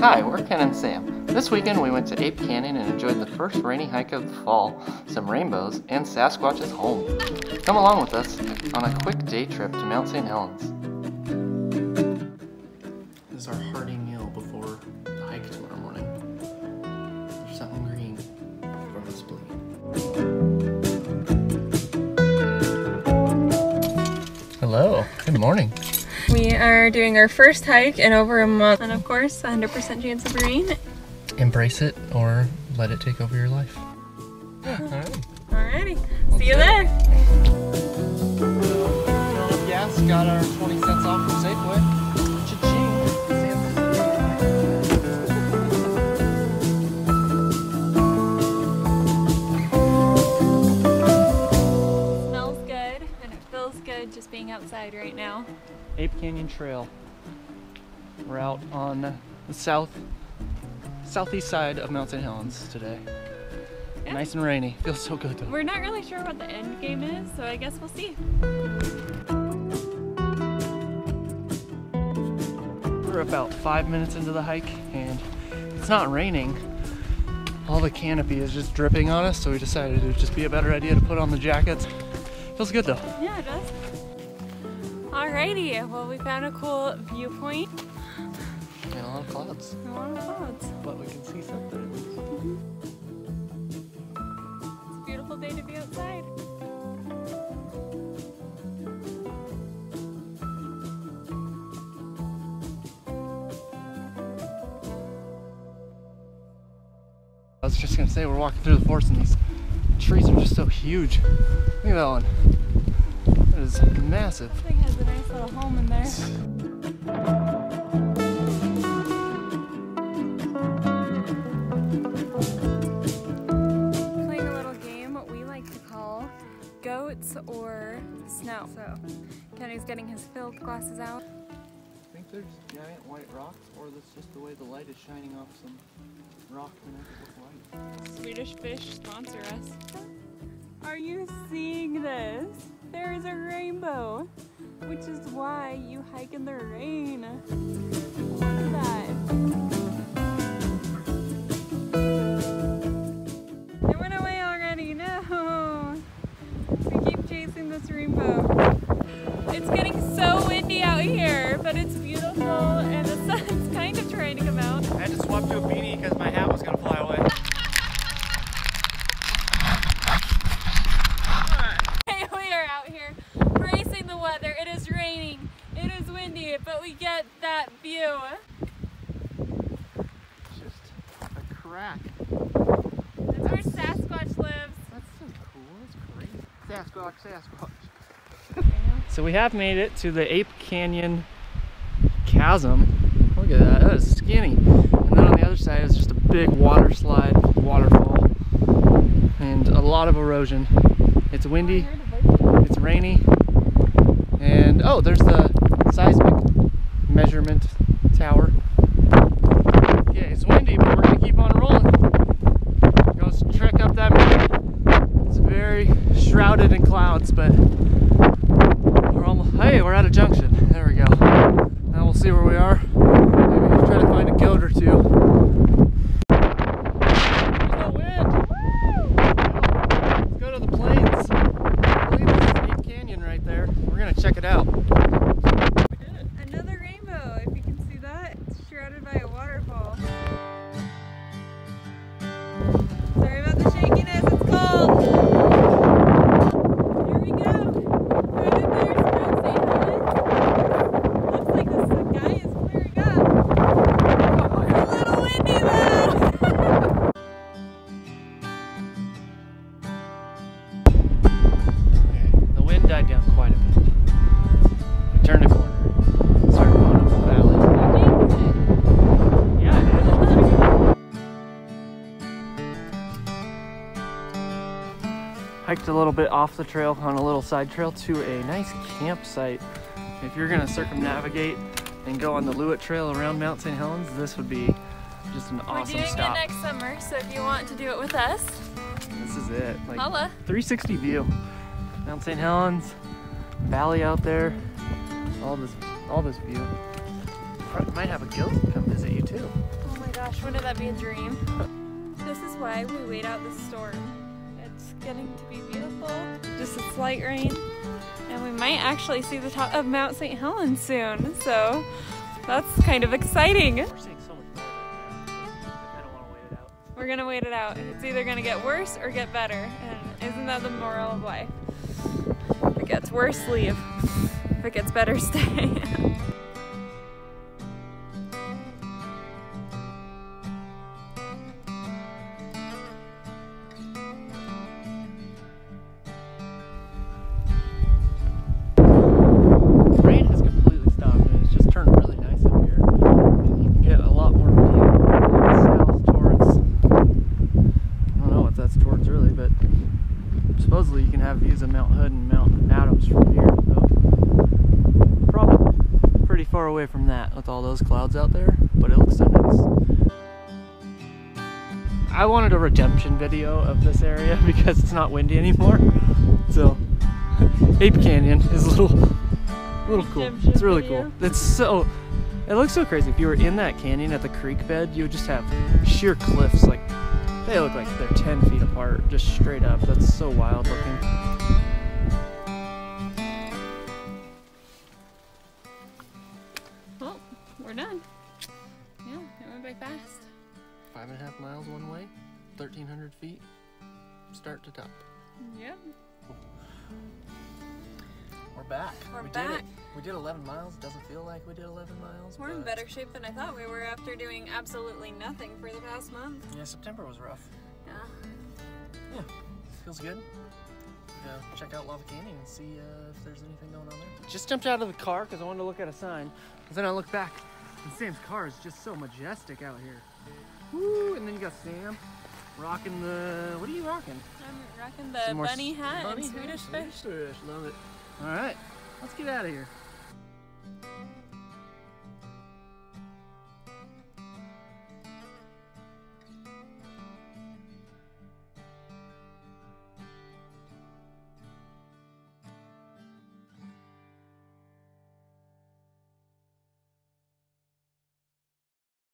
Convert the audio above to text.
Hi, we're Ken and Sam. This weekend we went to Ape Canyon and enjoyed the first rainy hike of the fall, some rainbows, and Sasquatch's home. Come along with us on a quick day trip to Mount St. Helens. This is our hearty meal before the hike tomorrow morning. There's something green from the spleen. Hello, good morning. We are doing our first hike in over a month, and of course, 100% chance of rain. Embrace it or let it take over your life. Alright. Alrighty, see you there. Filled up gas, got our 20 cents off from Safeway. Cha-ching. Smells good, and it feels good just being outside right now. Ape Canyon Trail. We're out on the southeast side of Mount St. Helens today. Yeah. Nice and rainy. Feels so good though. We're not really sure what the end game is, so I guess we'll see. We're about 5 minutes into the hike and it's not raining. All the canopy is just dripping on us, so we decided it would just be a better idea to put on the jackets. Feels good though. Yeah, it does. Alrighty, well, we found a cool viewpoint. And a lot of clouds. A lot of clouds. But we can see something at least. It's a beautiful day to be outside. I was just gonna say, we're walking through the forest and these trees are just so huge. Look at that one. That is massive. This thing has a nice little home in there. Playing a little game we like to call goats or snow. So Kenny's getting his field glasses out. I think there's giant white rocks, or that's just the way the light is shining off some rock to make it look white. Swedish Fish sponsor us. Are you seeing this? There is a rainbow, which is why you hike in the rain. Look at that. It went away already, no. We keep chasing this rainbow. It's getting so windy out here, but it's beautiful and the sun's kind of trying to come out. I had to swap to a beanie because my hat was gonna fly away. It is raining, it is windy, but we get that view. Just a crack. That's where Sasquatch lives. That's so cool, that's great. Sasquatch, Sasquatch. So we have made it to the Ape Canyon chasm. Look at that, that is skinny. And then on the other side is just a big water slide, waterfall, and a lot of erosion. It's windy, it's rainy. And oh, there's the seismic measurement tower. Yeah, it's windy, but we're gonna keep on rolling. Go trek up that mountain. It's very shrouded in clouds, but we're almost, hey, we're at a junction. There we go. Now we'll see where we are. Maybe try to find a goat or two. There's no wind. Let's go to the plains. I believe this is Ape Canyon right there. We're gonna check it out. Another rainbow, if you can see that. It's shrouded by a waterfall. Sorry about the shakiness, it's cold. Here we go. Right up there's Mount St. Helens. Looks like the sky is clearing up. It's a little windy though. Okay, the wind died down quite a bit. We turned a corner, started going up the valley. Yeah, it is. Hiked a little bit off the trail on a little side trail to a nice campsite. If you're gonna circumnavigate and go on the Lewitt Trail around Mount St. Helens, this would be just an awesome We're doing stop. it next summer, so if you want to do it with us, This is it. Like holla. 360 view. Mount St. Helens, valley out there, all this view. Might have a goat come visit you too. gosh, wouldn't that be a dream? This is why we wait out the storm. It's getting to be beautiful, just a slight rain, and we might actually see the top of Mount St. Helens soon, so that's kind of exciting. We're seeing so much better right now. I don't want to wait it out. We're gonna wait it out. It's either gonna get worse or get better, and isn't that the moral of life? If it gets worse, leave. If it gets better, stay. Supposedly you can have views of Mount Hood and Mount Adams from here, so probably pretty far away from that with all those clouds out there, but it looks so nice. I wanted a redemption video of this area because it's not windy anymore, so Ape Canyon is a little cool. It's really cool. It looks so crazy. If you were in that canyon at the creek bed, you would just have sheer cliffs, like they look like they're 10 feet apart, just straight up. That's so wild looking. Well, we're done. Yeah, it went by fast. 5.5 miles one way, 1,300 feet, start to top. Yep. We're back. We're we back. Did it. We did 11 miles. Doesn't feel like we did 11 miles. We're in better shape than I thought we were after doing absolutely nothing for the past month. Yeah, September was rough. Yeah. Yeah, feels good. Check out Lava Canyon and see if there's anything going on there. Just jumped out of the car because I wanted to look at a sign. But then I looked back, and Sam's car is just so majestic out here. Woo! And then you got Sam rocking the. What are you rocking? I'm rocking the bunny hat and Swedish fish. Love it. All right, let's get out of here.